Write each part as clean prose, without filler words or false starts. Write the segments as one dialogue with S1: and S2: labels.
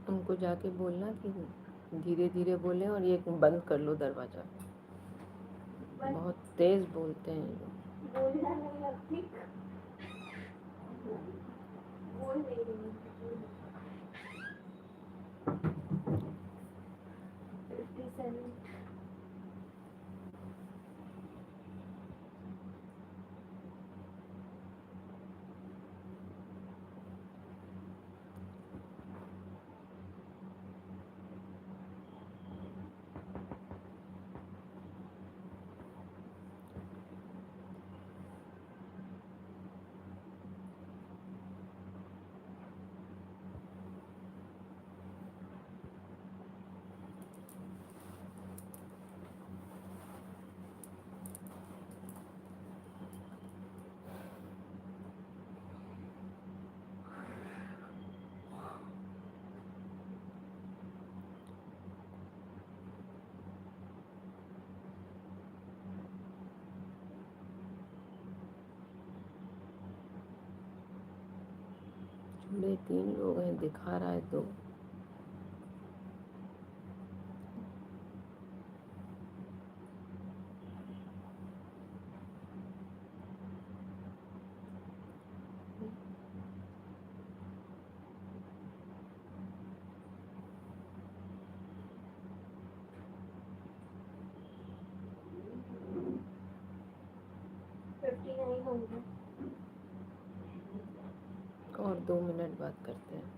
S1: उनको जाके बोलना कि धीरे धीरे बोलें और ये बंद कर लो दरवाज़ा। बहुत तेज़ बोलते हैं ये लोग।
S2: बोलना नहीं अब ठीक बोल नहीं रही 57
S1: जुड़े 3 लोग हैं, दिखा रहा है 2।
S2: होंगे
S1: और 2 मिनट बात करते हैं।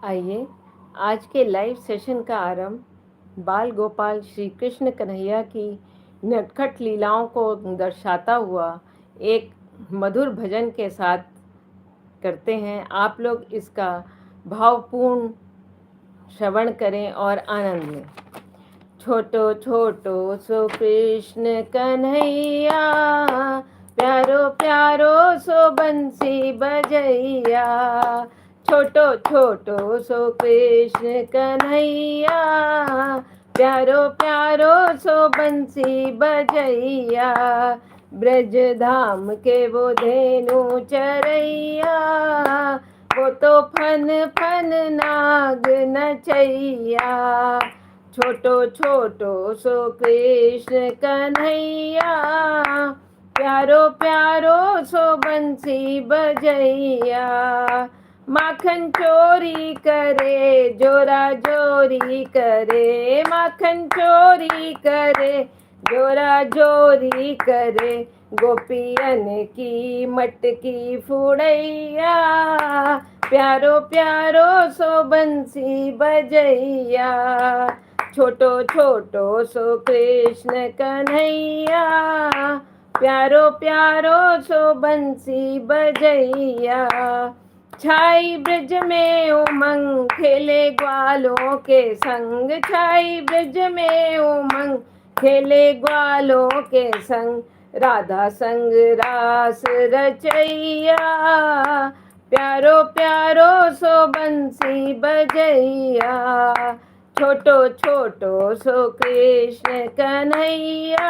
S1: आइए आज के लाइव सेशन का आरंभ बाल गोपाल श्री कृष्ण कन्हैया की नटखट लीलाओं को दर्शाता हुआ एक मधुर भजन के साथ करते हैं। आप लोग इसका भावपूर्ण श्रवण करें और आनंद लें। छोटो छोटो सो कृष्ण कन्हैया, प्यारो प्यारो सो बंसी बजैया। छोटो छोटो सो कृष्ण कन्हैया, प्यारो प्यारो सो बंसी बजैया। ब्रज धाम के वो धेनु चरैया, वो तो फन फन नाग नचैया। छोटो छोटो सो कृष्ण कन्हैया, प्यारो प्यारो सो बंसी बजैया। माखन चोरी करे जोरा जोरी करे, माखन चोरी करे जोरा जोरी करे। गोपियन की मटकी फुड़ैया, प्यारो प्यारो सो बंसी बजैया। छोटो छोटो सो कृष्ण कन्हैया, प्यारो प्यारो सो बंसी बजैया। छाई ब्रज में उमंग खेले ग्वालों के संग, छाई ब्रज में उमंग खेले ग्वालों के संग। राधा संग रास रचैया, प्यारो प्यारो सो बंसी बजैया। छोटो छोटो सो कृष्ण कन्हैया,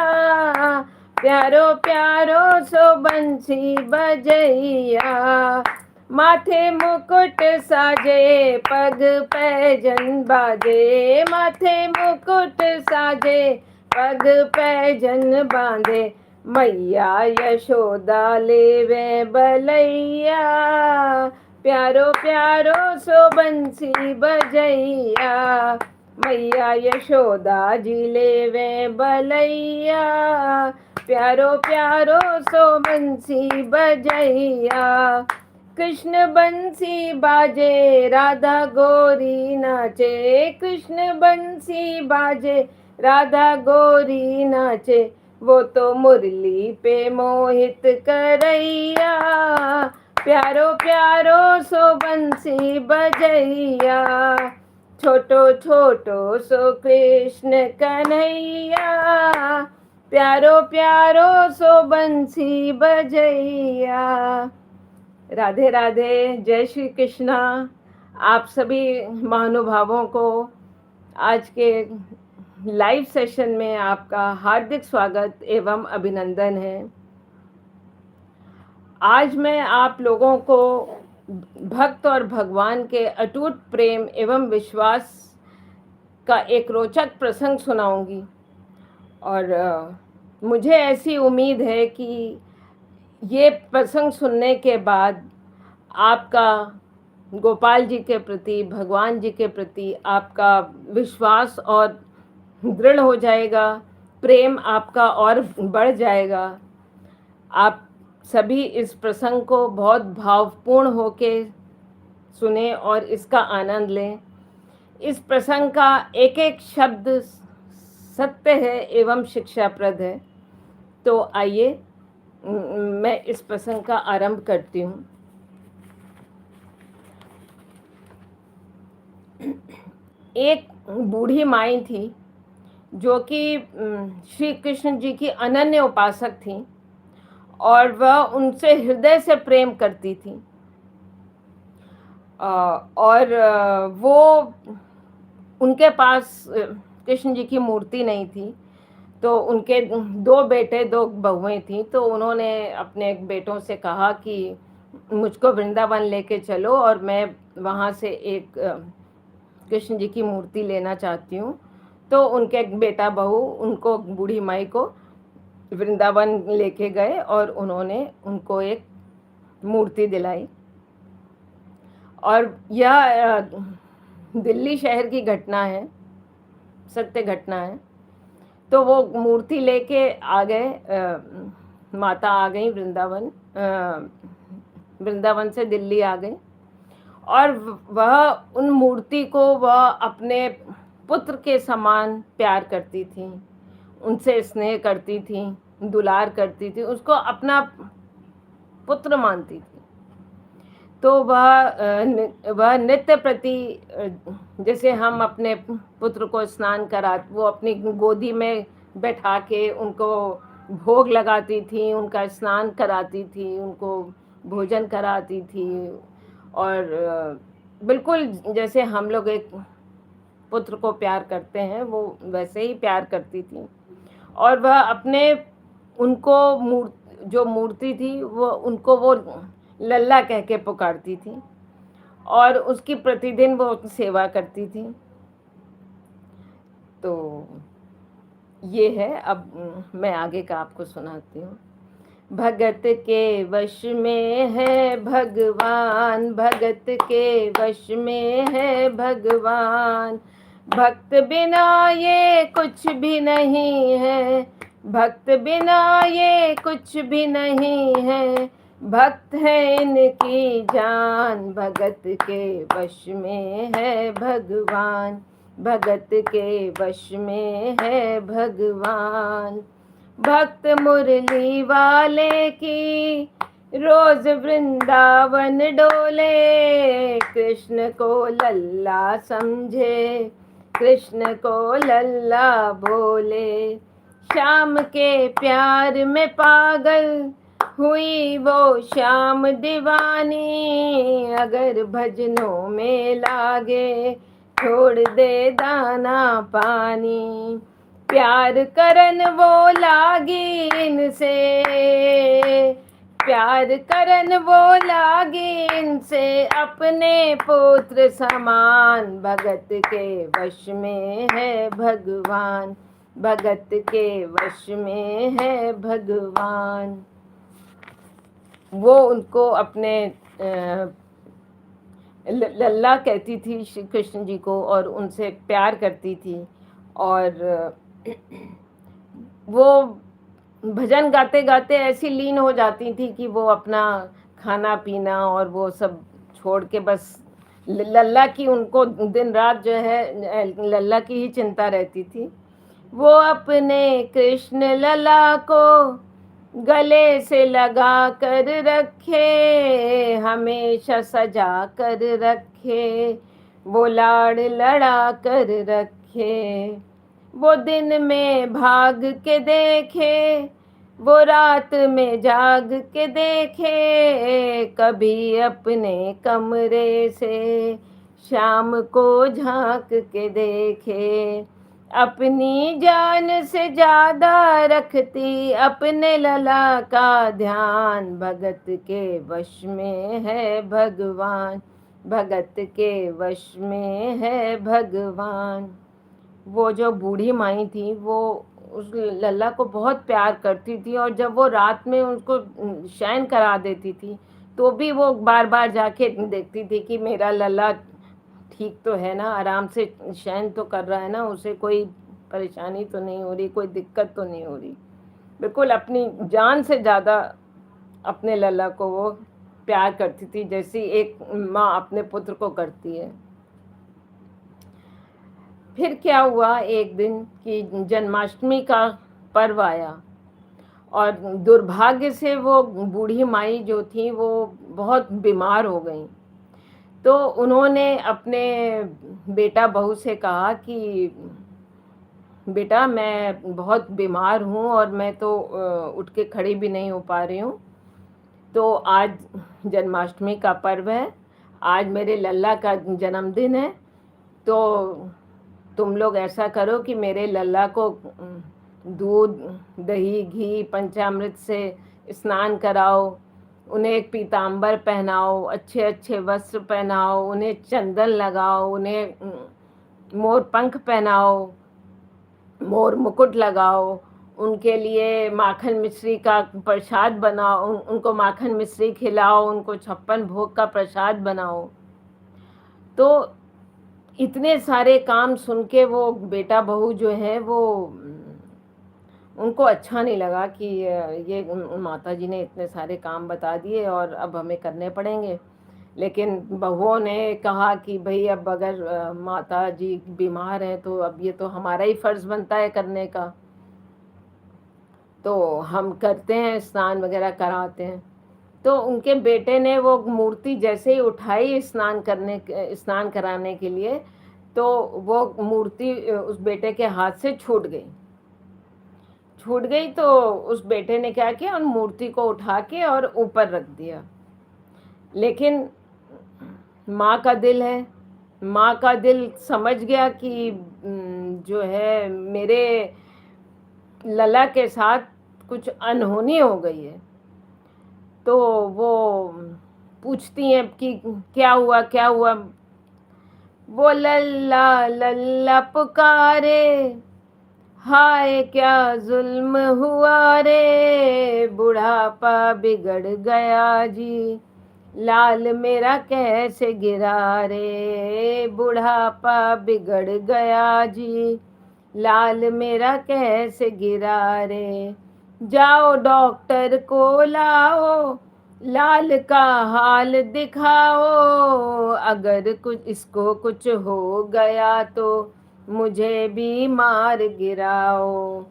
S1: प्यारो प्यारो सो बंसी बजैया। माथे मुकुट साजे पग पैजन बाजे, माथे मुकुट साजे पग पैजन बांधे। मैया यशोदा लेवे बलैया, प्यारो प्यारो सो बंसी बजैया। मैया यशोदा जी लेवे बलैया, प्यारो प्यारो सो बंसी बजैया। कृष्ण बंसी बाजे राधा गोरी नाचे, कृष्ण बंसी बाजे राधा गोरी नाचे। वो तो मुरली पे मोहित करैया, प्यारो प्यारो सो बंसी बजैया। छोटो छोटो सो कृष्ण कन्हैया, प्यारो प्यारो सो बंसी बजैया। राधे राधे, जय श्री कृष्णा। आप सभी महानुभावों को आज के लाइव सेशन में आपका हार्दिक स्वागत एवं अभिनंदन है। आज मैं आप लोगों को भक्त और भगवान के अटूट प्रेम एवं विश्वास का एक रोचक प्रसंग सुनाऊंगी। और मुझे ऐसी उम्मीद है कि ये प्रसंग सुनने के बाद आपका गोपाल जी के प्रति, भगवान जी के प्रति आपका विश्वास और दृढ़ हो जाएगा, प्रेम आपका और बढ़ जाएगा। आप सभी इस प्रसंग को बहुत भावपूर्ण होके सुने और इसका आनंद लें। इस प्रसंग का एक एक शब्द सत्य है एवं शिक्षाप्रद है। तो आइए मैं इस प्रसंग का आरंभ करती हूँ। एक बूढ़ी माई थी जो कि श्री कृष्ण जी की अनन्य उपासक थी और वह उनसे हृदय से प्रेम करती थी। और वो उनके पास कृष्ण जी की मूर्ति नहीं थी, तो उनके दो बेटे दो बहुएं थीं। तो उन्होंने अपने बेटों से कहा कि मुझको वृंदावन लेके चलो और मैं वहाँ से एक कृष्ण जी की मूर्ति लेना चाहती हूँ। तो उनके बेटा बहू उनको, बूढ़ी माई को वृंदावन लेके गए और उन्होंने उनको एक मूर्ति दिलाई। और यह दिल्ली शहर की घटना है, सत्य घटना है। तो वो मूर्ति लेके आ गए, माता आ गई वृंदावन, वृंदावन से दिल्ली आ गई। और वह उन मूर्ति को वह अपने पुत्र के समान प्यार करती थी, उनसे स्नेह करती थी, दुलार करती थी, उसको अपना पुत्र मानती थी। तो वह नित्य प्रति, जैसे हम अपने पुत्र को स्नान करा, वो अपनी गोदी में बैठा के उनको भोग लगाती थी, उनका स्नान कराती थी, उनको भोजन कराती थी। और बिल्कुल जैसे हम लोग एक पुत्र को प्यार करते हैं, वो वैसे ही प्यार करती थी। और वह अपने उनको जो मूर्ति थी वो उनको वो लल्ला कह के पुकारती थी और उसकी प्रतिदिन वो सेवा करती थी। तो ये है, अब मैं आगे का आपको सुनाती हूँ। भगत के वश में है भगवान, भगत के वश में है भगवान। भक्त बिना ये कुछ भी नहीं है, भक्त बिना ये कुछ भी नहीं है। भक्त है इनकी जान, भगत के वश में है भगवान, भगत के वश में है भगवान। भक्त मुरली वाले की रोज वृंदावन डोले, कृष्ण को लल्ला समझे, कृष्ण को लल्ला बोले। श्याम के प्यार में पागल हुई वो श्याम दीवानी, अगर भजनों में लागे छोड़ दे दाना पानी, प्यार करन वो लागी इनसे, प्यार करन वो लागी इनसे, अपने पुत्र समान, भगत के वश में है भगवान, भगत के वश में है भगवान। वो उनको अपने लल्ला कहती थी श्री कृष्ण जी को, और उनसे प्यार करती थी। और वो भजन गाते गाते ऐसी लीन हो जाती थी कि वो अपना खाना पीना और वो सब छोड़ के बस लल्ला की, उनको दिन रात जो है लल्ला की ही चिंता रहती थी। वो अपने कृष्ण लला को गले से लगा कर रखे, हमेशा सजा कर रखे, वो लाड़ लड़ा कर रखे। वो दिन में भाग के देखे, वो रात में जाग के देखे, कभी अपने कमरे से शाम को झांक के देखे। अपनी जान से ज्यादा रखती अपने लला का ध्यान, भगत के वश में है भगवान, भगत के वश में है भगवान। वो जो बूढ़ी माई थी वो उस लल्ला को बहुत प्यार करती थी, और जब वो रात में उसको शयन करा देती थी तो भी वो बार बार जाके देखती थी कि मेरा लल्ला ठीक तो है ना, आराम से शयन तो कर रहा है ना, उसे कोई परेशानी तो नहीं हो रही, कोई दिक्कत तो नहीं हो रही। बिल्कुल अपनी जान से ज़्यादा अपने लल्ला को वो प्यार करती थी, जैसी एक माँ अपने पुत्र को करती है। फिर क्या हुआ, एक दिन कि जन्माष्टमी का पर्व आया, और दुर्भाग्य से वो बूढ़ी माई जो थी वो बहुत बीमार हो गई। तो उन्होंने अपने बेटा बहू से कहा कि बेटा मैं बहुत बीमार हूँ और मैं तो उठ के खड़ी भी नहीं हो पा रही हूँ, तो आज जन्माष्टमी का पर्व है, आज मेरे लल्ला का जन्मदिन है, तो तुम लोग ऐसा करो कि मेरे लल्ला को दूध दही घी पंचामृत से स्नान कराओ, उन्हें एक पीताम्बर पहनाओ, अच्छे अच्छे वस्त्र पहनाओ, उन्हें चंदन लगाओ, उन्हें मोर पंख पहनाओ, मोर मुकुट लगाओ, उनके लिए माखन मिश्री का प्रसाद बनाओ, उनको माखन मिश्री खिलाओ, उनको 56 भोग का प्रसाद बनाओ। तो इतने सारे काम सुन के वो बेटा बहू जो है वो उनको अच्छा नहीं लगा कि ये माता जी ने इतने सारे काम बता दिए और अब हमें करने पड़ेंगे। लेकिन बहुओं ने कहा कि भाई अब अगर माता जी बीमार हैं तो अब ये तो हमारा ही फर्ज बनता है करने का, तो हम करते हैं, स्नान वगैरह कराते हैं। तो उनके बेटे ने वो मूर्ति जैसे ही उठाई स्नान कराने के लिए, तो वो मूर्ति उस बेटे के हाथ से छूट गई। तो उस बेटे ने क्या किया, उन मूर्ति को उठा के और ऊपर रख दिया। लेकिन माँ का दिल है, माँ का दिल समझ गया कि जो है मेरे लला के साथ कुछ अनहोनी हो गई है। तो वो पूछती हैं कि क्या हुआ क्या हुआ। वो लल्ला लल्ला पुकारे, हाय क्या जुल्म हुआ रे, बुढ़ापा बिगड़ गया जी, लाल मेरा कैसे गिरा रे, बुढ़ापा बिगड़ गया जी, लाल मेरा कैसे गिरा रे। जाओ डॉक्टर को लाओ, लाल का हाल दिखाओ, अगर कुछ हो गया तो मुझे भी मार गिराओ।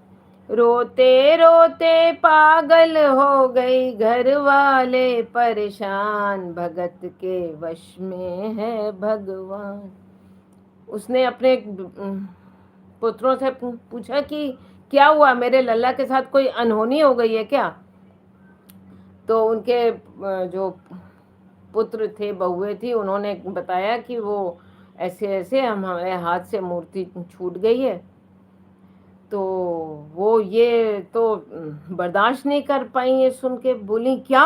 S1: रोते रोते पागल हो गई, घर वाले परेशान, भगत के वश में है भगवान। उसने अपने पुत्रों से पूछा कि क्या हुआ, मेरे लल्ला के साथ कोई अनहोनी हो गई है क्या। तो उनके जो पुत्र थे, बहुएं थी, उन्होंने बताया कि वो ऐसे ऐसे हमारे हाथ से मूर्ति छूट गई है। तो वो ये तो बर्दाश्त नहीं कर पाई, ये सुन के बोली, क्या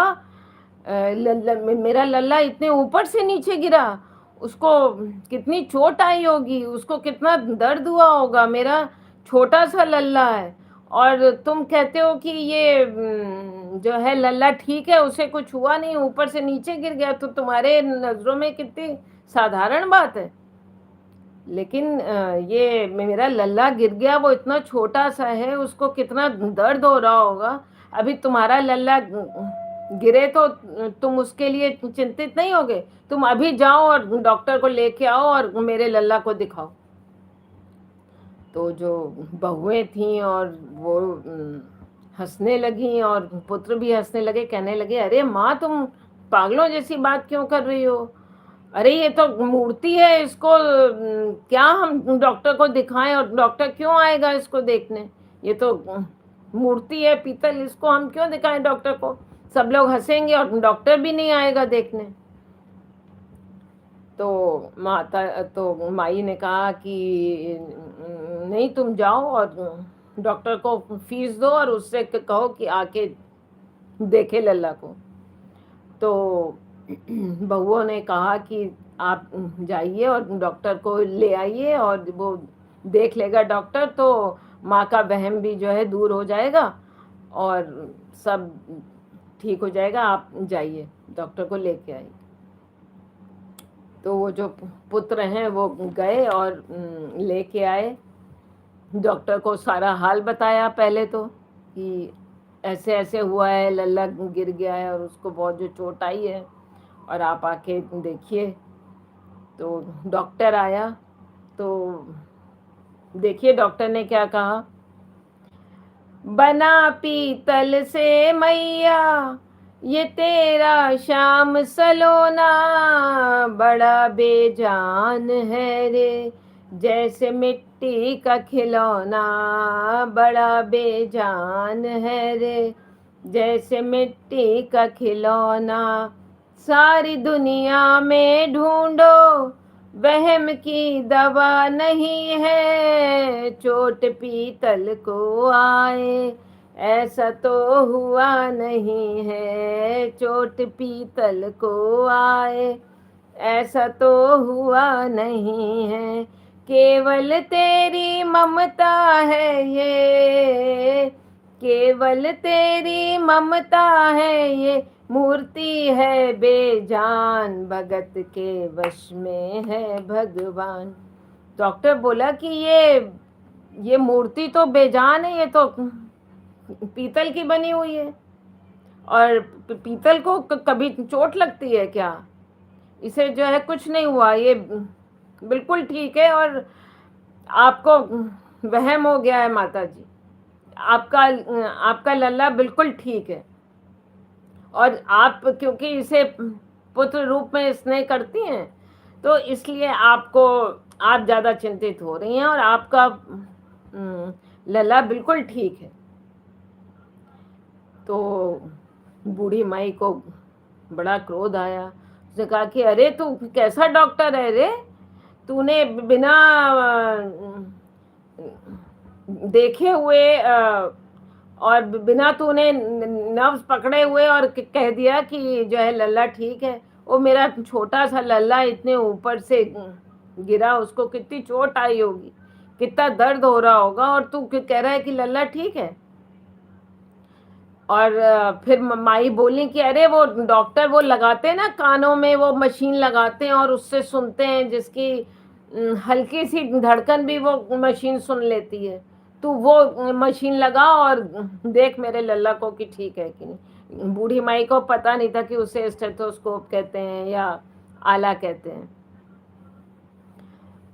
S1: मेरा लल्ला इतने ऊपर से नीचे गिरा, उसको कितनी चोट आई होगी, उसको कितना दर्द हुआ होगा, मेरा छोटा सा लल्ला है, और तुम कहते हो कि ये जो है लल्ला ठीक है, उसे कुछ हुआ नहीं, ऊपर से नीचे गिर गया, तो तुम्हारे नज़रों में कितनी साधारण बात है। लेकिन ये मेरा लल्ला गिर गया, वो इतना छोटा सा है, उसको कितना दर्द हो रहा होगा। अभी तुम्हारा लल्ला गिरे तो तुम उसके लिए चिंतित नहीं होगे? तुम अभी जाओ और डॉक्टर को लेके आओ और मेरे लल्ला को दिखाओ। तो जो बहुएं थीं और वो हंसने लगी, और पुत्र भी हंसने लगे, कहने लगे, अरे माँ, तुम पागलों जैसी बात क्यों कर रही हो? अरे ये तो मूर्ति है, इसको क्या हम डॉक्टर को दिखाएं, और डॉक्टर क्यों आएगा इसको देखने? ये तो मूर्ति है पीतल, इसको हम क्यों दिखाएं डॉक्टर को? सब लोग हंसेंगे और डॉक्टर भी नहीं आएगा देखने। तो माई ने कहा कि नहीं, तुम जाओ और डॉक्टर को फीस दो और उससे कहो कि आके देखे लल्ला को। तो बहुओं ने कहा कि आप जाइए और डॉक्टर को ले आइए, और वो देख लेगा डॉक्टर, तो माँ का वहम भी जो है दूर हो जाएगा और सब ठीक हो जाएगा। आप जाइए, डॉक्टर को लेके आइए। तो वो जो पुत्र हैं वो गए और लेके आए, डॉक्टर को सारा हाल बताया पहले तो, कि ऐसे ऐसे हुआ है, लल्ला गिर गया है और उसको बहुत जो चोट आई है, और आप आके देखिए। तो डॉक्टर आया, तो देखिए डॉक्टर ने क्या कहा, बना पीतल से मैया ये तेरा श्याम सलोना, बड़ा बेजान है रे जैसे मिट्टी का खिलौना, बड़ा बेजान है रे जैसे मिट्टी का खिलौना, सारी दुनिया में ढूंढो वहम की दवा नहीं है, चोट पीतल को आए ऐसा तो हुआ नहीं है, चोट पीतल को आए ऐसा तो हुआ नहीं है, केवल तेरी ममता है ये, केवल तेरी ममता है ये, मूर्ति है बेजान, भगत के वश में है भगवान। डॉक्टर बोला कि ये मूर्ति तो बेजान है, ये तो पीतल की बनी हुई है, और पीतल को कभी चोट लगती है क्या? इसे जो है कुछ नहीं हुआ, ये बिल्कुल ठीक है, और आपको वहम हो गया है माता जी, आपका आपका लल्ला बिल्कुल ठीक है, और आप क्योंकि इसे पुत्र रूप में स्नेह करती हैं, तो इसलिए आपको आप ज़्यादा चिंतित हो रही हैं, और आपका लल्ला बिल्कुल ठीक है। तो बूढ़ी माई को बड़ा क्रोध आया, उसने कहा कि अरे तू कैसा डॉक्टर है रे, तूने बिना देखे हुए और बिना तूने नब्ज पकड़े हुए और कह दिया कि जो है लल्ला ठीक है। वो मेरा छोटा सा लल्ला इतने ऊपर से गिरा, उसको कितनी चोट आई होगी, कितना दर्द हो रहा होगा, और तू कह रहा है कि लल्ला ठीक है। और फिर माई बोली कि अरे वो डॉक्टर वो लगाते हैं ना कानों में, वो मशीन लगाते हैं और उससे सुनते हैं, जिसकी हल्की सी धड़कन भी वो मशीन सुन लेती है, तू वो मशीन लगा और देख मेरे लल्ला को कि ठीक है कि नहीं। बूढ़ी माई को पता नहीं था कि उसे स्टेथोस्कोप कहते हैं या आला कहते हैं।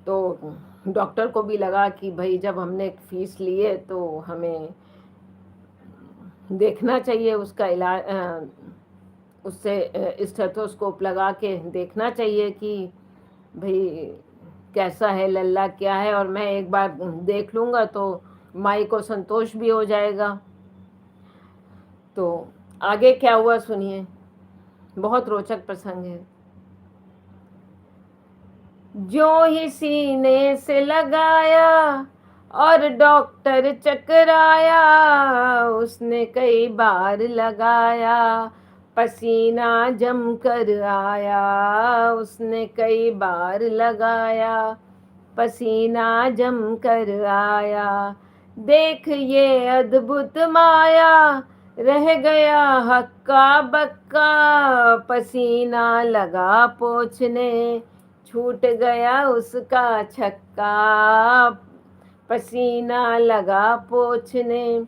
S1: तो डॉक्टर को भी लगा कि भाई जब हमने फीस ली है तो हमें देखना चाहिए उसका इलाज, उससे स्टेथोस्कोप लगा के देखना चाहिए कि भाई कैसा है लल्ला, क्या है, और मैं एक बार देख लूँगा तो माई को संतोष भी हो जाएगा। तो आगे क्या हुआ सुनिए, बहुत रोचक प्रसंग है। जो ही सीने से लगाया और डॉक्टर चकराया, उसने कई बार लगाया, पसीना जम कर आया, उसने कई बार लगाया, पसीना जम कर आया। देख ये अद्भुत माया, रह गया हक्का बक्का, पसीना लगा पोंछने, छूट गया उसका छक्का, पसीना लगा पोंछने,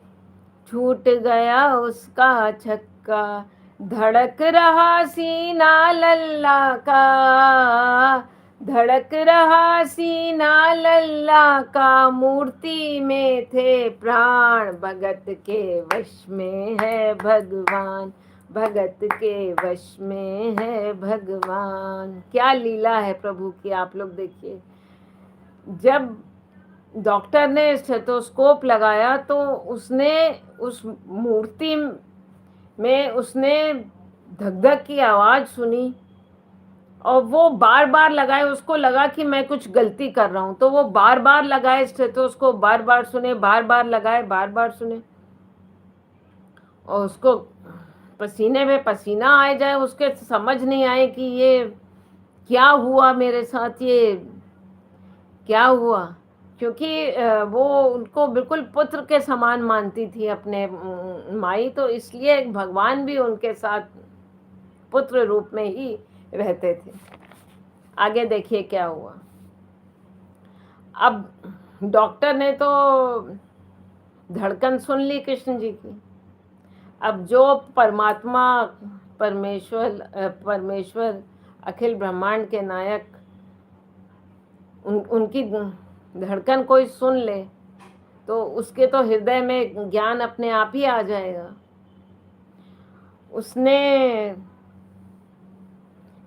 S1: छूट गया उसका छक्का। धड़क रहा सीना लल्ला का, धड़क रहा सीना लल्ला का, मूर्ति में थे प्राण, भगत के वश में है भगवान, भगत के वश में है भगवान। क्या लीला है प्रभु की, आप लोग देखिए। जब डॉक्टर ने स्टेथोस्कोप लगाया तो उसने उस मूर्ति में उसने धक धक की आवाज़ सुनी, और वो बार बार लगाए। उसको लगा कि मैं कुछ गलती कर रहा हूँ, तो वो बार बार लगाए स्टेथोस्कोप, बार बार सुने, बार बार लगाए, बार बार सुने, और उसको पसीने में पसीना आ जाए, उसके समझ नहीं आए कि ये क्या हुआ मेरे साथ, ये क्या हुआ। क्योंकि वो उनको बिल्कुल पुत्र के समान मानती थी अपने माई, तो इसलिए भगवान भी उनके साथ पुत्र रूप में ही रहते थे। आगे देखिए क्या हुआ। अब डॉक्टर ने तो धड़कन सुन ली कृष्ण जी की। अब जो परमात्मा, परमेश्वर अखिल ब्रह्मांड के नायक, उनकी धड़कन कोई सुन ले तो उसके तो हृदय में ज्ञान अपने आप ही आ जाएगा। उसने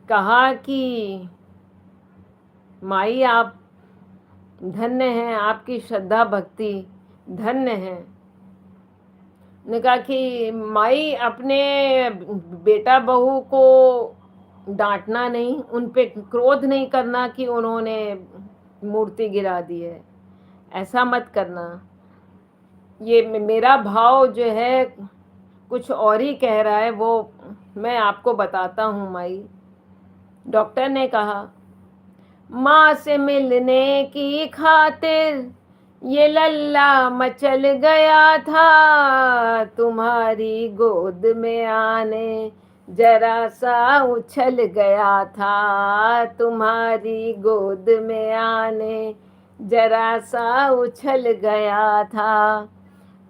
S1: कहा कि माई आप धन्य हैं, आपकी श्रद्धा भक्ति धन्य है। ने कहा कि माई अपने बेटा बहू को डांटना नहीं, उन पे क्रोध नहीं करना कि उन्होंने मूर्ति गिरा दी है, ऐसा मत करना। ये मेरा भाव जो है कुछ और ही कह रहा है, वो मैं आपको बताता हूँ माई। डॉक्टर ने कहा माँ से मिलने की खातिर ये लल्ला मचल गया था, तुम्हारी गोद में आने जरा सा उछल गया था, तुम्हारी गोद में आने जरा सा उछल गया था।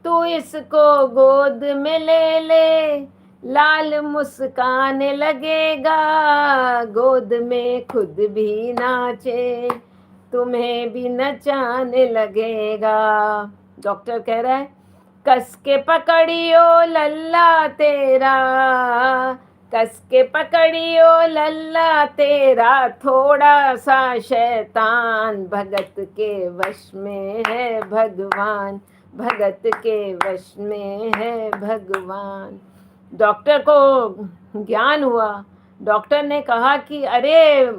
S1: तू इसको गोद में ले ले, लाल मुस्कान लगेगा, गोद में खुद भी नाचे, तुम्हें भी नचाने लगेगा। डॉक्टर कह रहा है कस के पकड़ियो लल्ला तेरा, कस के पकड़ियो लल्ला तेरा, थोड़ा सा शैतान, भगत के वश में है भगवान, भगत के वश में है भगवान। डॉक्टर को ज्ञान हुआ। डॉक्टर ने कहा कि अरे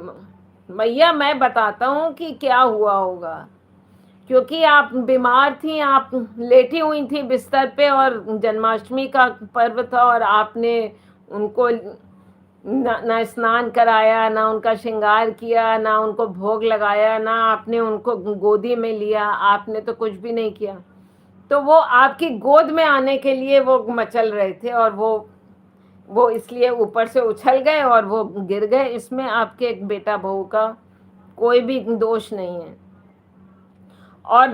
S1: मैया मैं बताता हूँ कि क्या हुआ होगा, क्योंकि आप बीमार थी, आप लेटी हुई थी बिस्तर पे, और जन्माष्टमी का पर्व था, और आपने उनको ना स्नान कराया, ना उनका श्रृंगार किया, ना उनको भोग लगाया, ना आपने उनको गोदी में लिया, आपने तो कुछ भी नहीं किया। तो वो आपकी गोद में आने के लिए वो मचल रहे थे, और वो इसलिए ऊपर से उछल गए और वो गिर गए। इसमें आपके एक बेटा बहू का कोई भी दोष नहीं है। और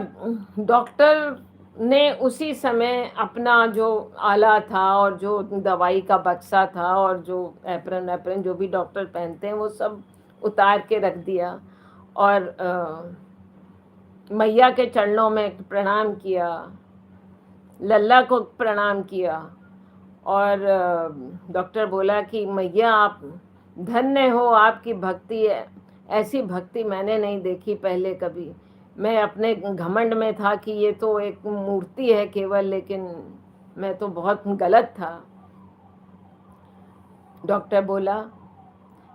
S1: डॉक्टर ने उसी समय अपना जो आला था और जो दवाई का बक्सा था और जो एप्रन जो भी डॉक्टर पहनते हैं वो सब उतार के रख दिया, और मैया के चरणों में प्रणाम किया, लल्ला को प्रणाम किया, और डॉक्टर बोला कि मैया आप धन्य हो, आपकी भक्ति है, ऐसी भक्ति मैंने नहीं देखी पहले कभी। मैं अपने घमंड में था कि ये तो एक मूर्ति है केवल, लेकिन मैं तो बहुत गलत था। डॉक्टर बोला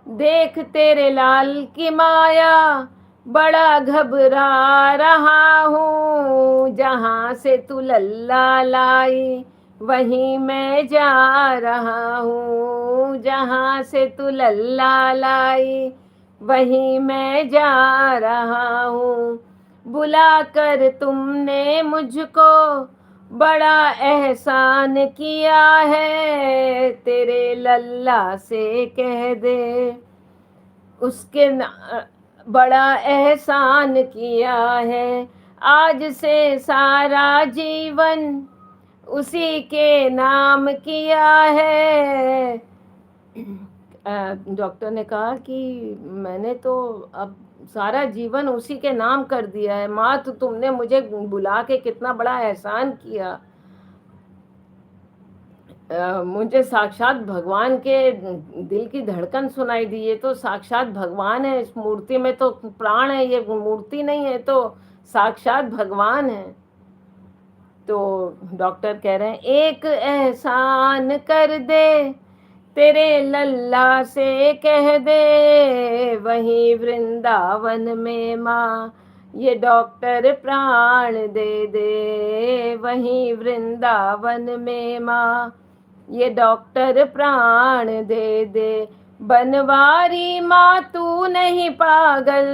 S1: देख तेरे लाल की माया बड़ा घबरा रहा हूँ, जहाँ से तू लल्ला लाई वहीं मैं जा रहा हूँ, जहाँ से तू लल्ला लाई वहीं मैं जा रहा हूँ। बुला कर तुमने मुझको बड़ा एहसान किया है, तेरे लल्ला से कह दे उसके बड़ा एहसान किया है। आज से सारा जीवन उसी के नाम किया है। डॉक्टर ने कहा कि मैंने तो अब सारा जीवन उसी के नाम कर दिया है। माँ, तो तुमने मुझे बुला के कितना बड़ा एहसान किया। मुझे साक्षात भगवान के दिल की धड़कन सुनाई दी। ये तो साक्षात भगवान है, इस मूर्ति में तो प्राण है, ये मूर्ति नहीं है, तो साक्षात भगवान है। तो डॉक्टर कह रहे हैं एक एहसान कर दे, तेरे लल्ला से कह दे वहीं वृंदावन में माँ ये डॉक्टर प्राण दे दे, वहीं वृंदावन में माँ ये डॉक्टर प्राण दे दे। बनवारी माँ तू नहीं पागल,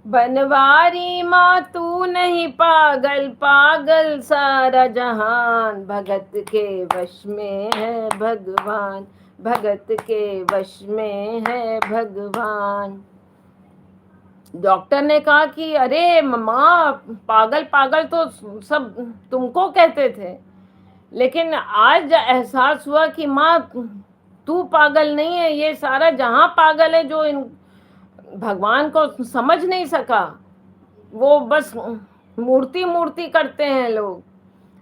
S1: बनवारी माँ तू नहीं पागल, पागल सारा जहान भगत के वश में है भगवान, भगत के वश में है भगवान। डॉक्टर ने कहा कि अरे माँ, पागल पागल तो सब तुमको कहते थे, लेकिन आज एहसास हुआ कि माँ तू पागल नहीं है, ये सारा जहां पागल है जो इन भगवान को समझ नहीं सका। वो बस मूर्ति मूर्ति करते हैं लोग।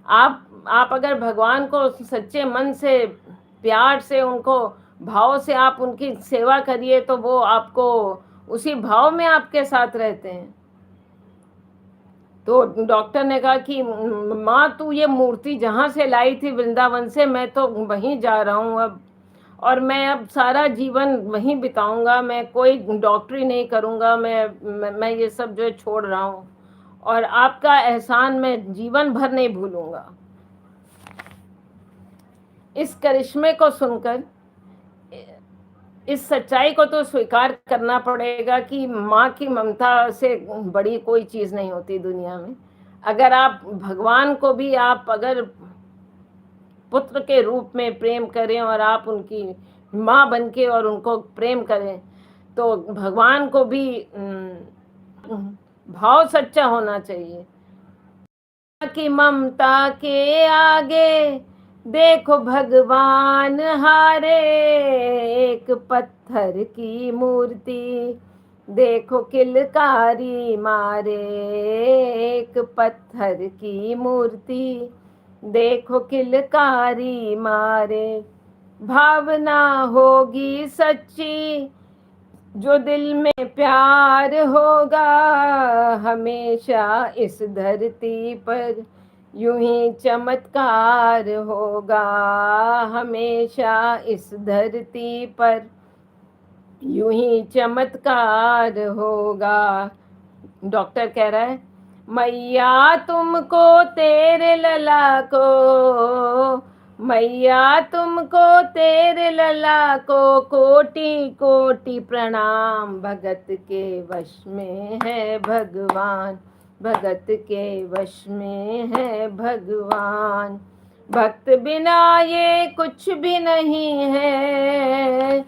S1: आप अगर भगवान को सच्चे मन से प्यार से उनको भाव से आप उनकी सेवा करिए तो वो आपको उसी भाव में आपके साथ रहते हैं। तो डॉक्टर ने कहा कि माँ तू ये मूर्ति जहाँ से लाई थी वृंदावन से, मैं तो वहीं जा रहा हूँ अब, और मैं अब सारा जीवन वहीं बिताऊंगा, मैं कोई डॉक्टरी नहीं करूँगा, मैं ये सब जो है छोड़ रहा हूँ, और आपका एहसान मैं जीवन भर नहीं भूलूंगा। इस करिश्मे को सुनकर इस सच्चाई को तो स्वीकार करना पड़ेगा कि माँ की ममता से बड़ी कोई चीज़ नहीं होती दुनिया में। अगर आप भगवान को भी आप अगर पुत्र के रूप में प्रेम करें और आप उनकी माँ बनके और उनको प्रेम करें, तो भगवान को भी भाव सच्चा होना चाहिए। की ममता के आगे देखो भगवान हारे, एक पत्थर की मूर्ति देखो किलकारी मारे, एक पत्थर की मूर्ति देखो किलकारी मारे। भावना होगी सच्ची जो दिल में प्यार होगा, हमेशा इस धरती पर यूं ही चमत्कार होगा, हमेशा इस धरती पर यूं ही चमत्कार होगा। डॉक्टर कह रहा है मैया तुमको तेरे लला को, मैया तुमको तेरे लला को कोटि कोटि प्रणाम, भगत के वश में है भगवान, भगत के वश में है भगवान। भक्त बिना ये कुछ भी नहीं है,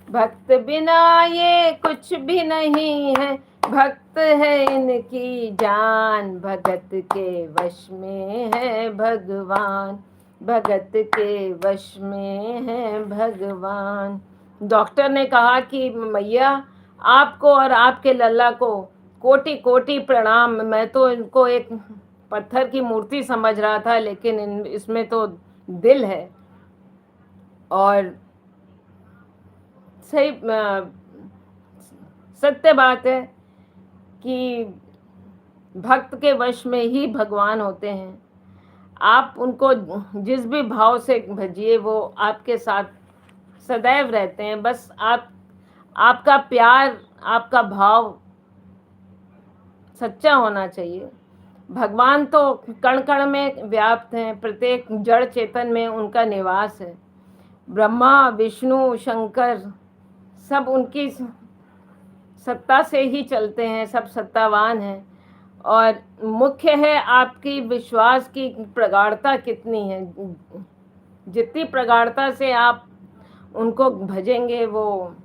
S1: भक्त बिना ये कुछ भी नहीं है, भक्त है इनकी जान, भगत के वश में है भगवान, भगत के वश में है भगवान। डॉक्टर ने कहा कि मैया आपको और आपके लल्ला को कोटि कोटि प्रणाम। मैं तो इनको एक पत्थर की मूर्ति समझ रहा था, लेकिन इसमें तो दिल है। और सही सत्य बात है कि भक्त के वश में ही भगवान होते हैं। आप उनको जिस भी भाव से भजिए वो आपके साथ सदैव रहते हैं। बस आप आपका प्यार, आपका भाव सच्चा होना चाहिए। भगवान तो कण कण में व्याप्त हैं, प्रत्येक जड़ चेतन में उनका निवास है। ब्रह्मा, विष्णु, शंकर सब उनकी सत्ता से ही चलते हैं, सब सत्तावान हैं। और मुख्य है आपकी विश्वास की प्रगाढ़ता कितनी है। जितनी प्रगाढ़ता से आप उनको भजेंगे, वो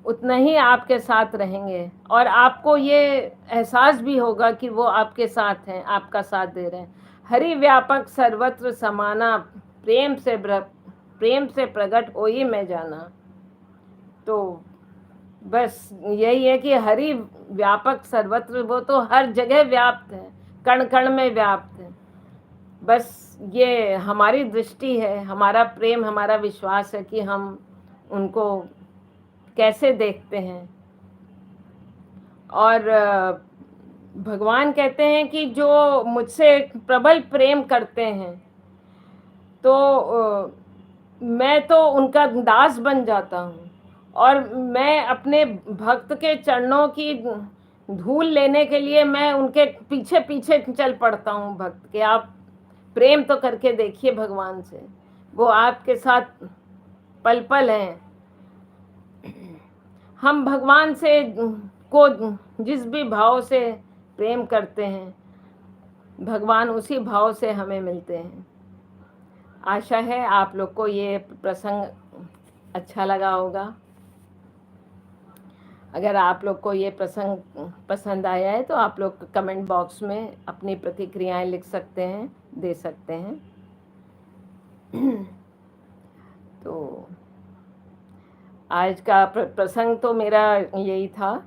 S1: उतना ही आपके साथ रहेंगे, और आपको ये एहसास भी होगा कि वो आपके साथ हैं, आपका साथ दे रहे हैं। हरि व्यापक सर्वत्र समाना, प्रेम से प्रकट हो ही मैं जाना। तो बस यही है कि हरि व्यापक सर्वत्र, वो तो हर जगह व्याप्त है, कण कण में व्याप्त है। बस ये हमारी दृष्टि है, हमारा प्रेम, हमारा विश्वास है कि हम उनको कैसे देखते हैं। और भगवान कहते हैं कि जो मुझसे प्रबल प्रेम करते हैं, तो मैं तो उनका दास बन जाता हूँ, और मैं अपने भक्त के चरणों की धूल लेने के लिए मैं उनके पीछे पीछे चल पड़ता हूँ भक्त के। आप प्रेम तो करके देखिए भगवान से, वो आपके साथ पल पल हैं। हम भगवान से को जिस भी भाव से प्रेम करते हैं, भगवान उसी भाव से हमें मिलते हैं। आशा है आप लोग को ये प्रसंग अच्छा लगा होगा। अगर आप लोग को ये प्रसंग पसंद आया है तो आप लोग कमेंट बॉक्स में अपनी प्रतिक्रियाएं लिख सकते हैं, दे सकते हैं। तो आज का प्रसंग तो मेरा यही था।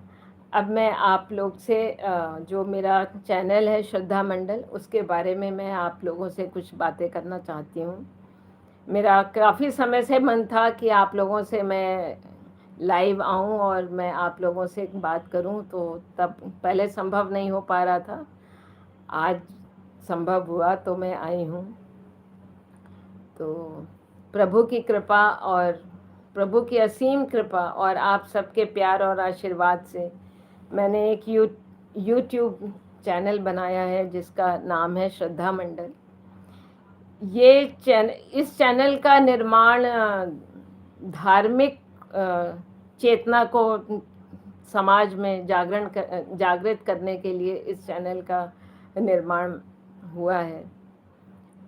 S1: अब मैं आप लोग से जो मेरा चैनल है श्रद्धा मंडल, उसके बारे में मैं आप लोगों से कुछ बातें करना चाहती हूँ। मेरा काफ़ी समय से मन था कि आप लोगों से मैं लाइव आऊँ और मैं आप लोगों से बात करूँ, तो तब पहले संभव नहीं हो पा रहा था। आज संभव हुआ तो मैं आई हूँ। तो प्रभु की कृपा और प्रभु की असीम कृपा और आप सबके प्यार और आशीर्वाद से मैंने एक यूट्यूब चैनल बनाया है जिसका नाम है श्रद्धा मंडल। इस चैनल का निर्माण धार्मिक चेतना को समाज में जागृत करने के लिए इस चैनल का निर्माण हुआ है।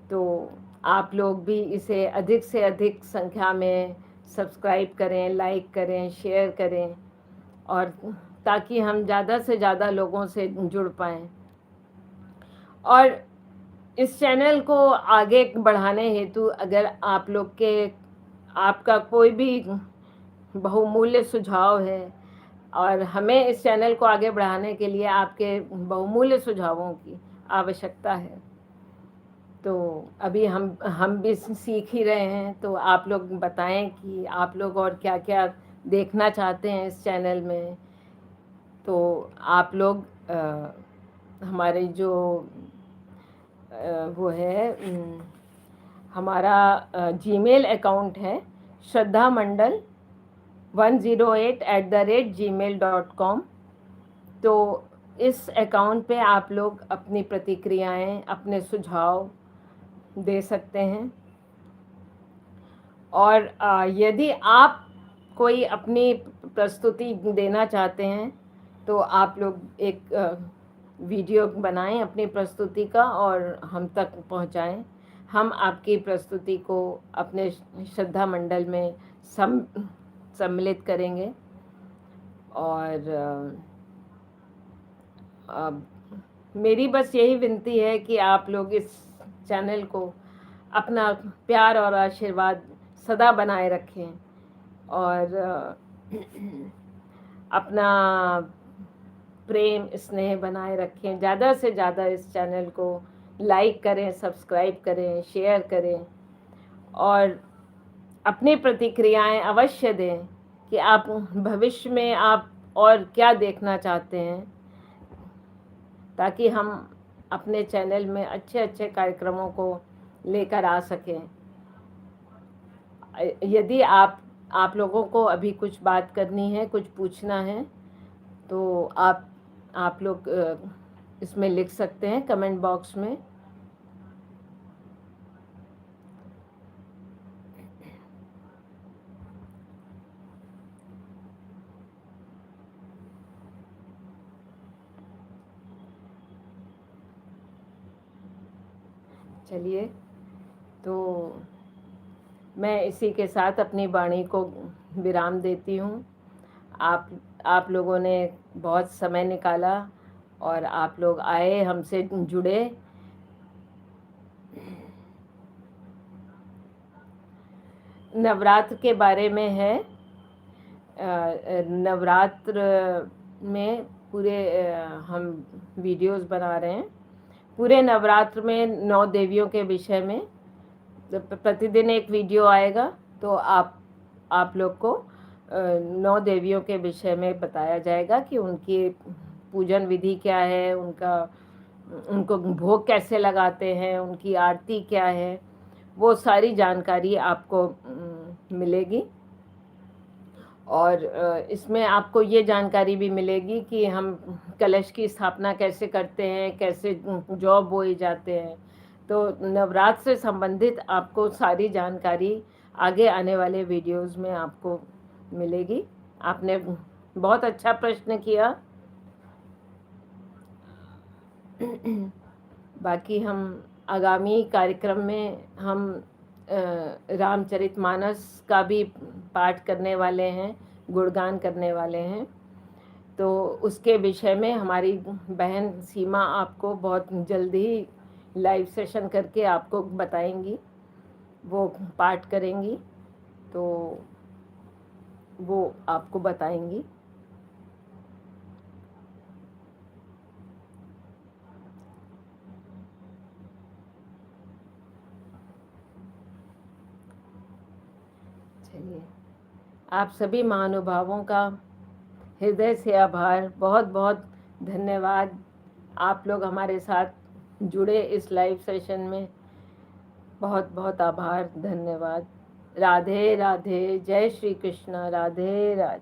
S1: तो आप लोग भी इसे अधिक से अधिक संख्या में सब्सक्राइब करें, लाइक करें, शेयर करें, और ताकि हम ज़्यादा से ज़्यादा लोगों से जुड़ पाएँ। और इस चैनल को आगे बढ़ाने हेतु अगर आप लोग के आपका कोई भी बहुमूल्य सुझाव है, और हमें इस चैनल को आगे बढ़ाने के लिए आपके बहुमूल्य सुझावों की आवश्यकता है। तो अभी हम भी सीख ही रहे हैं, तो आप लोग बताएं कि आप लोग और क्या क्या देखना चाहते हैं इस चैनल में। तो आप लोग हमारे जो वो है हमारा जीमेल अकाउंट है श्रद्धा मंडल 108@gmail.com। तो इस अकाउंट पे आप लोग अपनी प्रतिक्रियाएं, अपने सुझाव दे सकते हैं। और यदि आप कोई अपनी प्रस्तुति देना चाहते हैं तो आप लोग एक वीडियो बनाएं अपनी प्रस्तुति का और हम तक पहुंचाएं। हम आपकी प्रस्तुति को अपने श्रद्धा मंडल में सम्मिलित करेंगे। और मेरी बस यही विनती है कि आप लोग इस चैनल को अपना प्यार और आशीर्वाद सदा बनाए रखें, और अपना प्रेम स्नेह बनाए रखें। ज़्यादा से ज़्यादा इस चैनल को लाइक करें, सब्सक्राइब करें, शेयर करें, और अपनी प्रतिक्रियाएं अवश्य दें कि आप भविष्य में आप और क्या देखना चाहते हैं, ताकि हम अपने चैनल में अच्छे अच्छे कार्यक्रमों को लेकर आ सकें। यदि आप आप लोगों को अभी कुछ बात करनी है, कुछ पूछना है, तो आप लोग इसमें लिख सकते हैं कमेंट बॉक्स में। चलिए, तो मैं इसी के साथ अपनी वाणी को विराम देती हूँ। आप लोगों ने बहुत समय निकाला और आप लोग आए, हमसे जुड़े। नवरात्र के बारे में है। नवरात्र में पूरे हम वीडियोस बना रहे हैं। पूरे नवरात्र में 9 देवियों के विषय में प्रतिदिन एक वीडियो आएगा। तो आप लोग को 9 देवियों के विषय में बताया जाएगा कि उनकी पूजन विधि क्या है, उनको भोग कैसे लगाते हैं, उनकी आरती क्या है, वो सारी जानकारी आपको मिलेगी। और इसमें आपको ये जानकारी भी मिलेगी कि हम कलश की स्थापना कैसे करते हैं, कैसे जौ बोए जाते हैं। तो नवरात्र से संबंधित आपको सारी जानकारी आगे आने वाले वीडियोस में आपको मिलेगी। आपने बहुत अच्छा प्रश्न किया। बाकी हम आगामी कार्यक्रम में हम रामचरितमानस का भी पाठ करने वाले हैं, गुणगान करने वाले हैं। तो उसके विषय में हमारी बहन सीमा आपको बहुत जल्दी ही लाइव सेशन करके आपको बताएंगी, वो पाठ करेंगी, तो वो आपको बताएंगी। चलिए, आप सभी महानुभावों का हृदय से आभार, बहुत बहुत धन्यवाद। आप लोग हमारे साथ जुड़े इस लाइव सेशन में, बहुत बहुत आभार, धन्यवाद। राधे राधे, जय श्री कृष्ण, राधे राधे।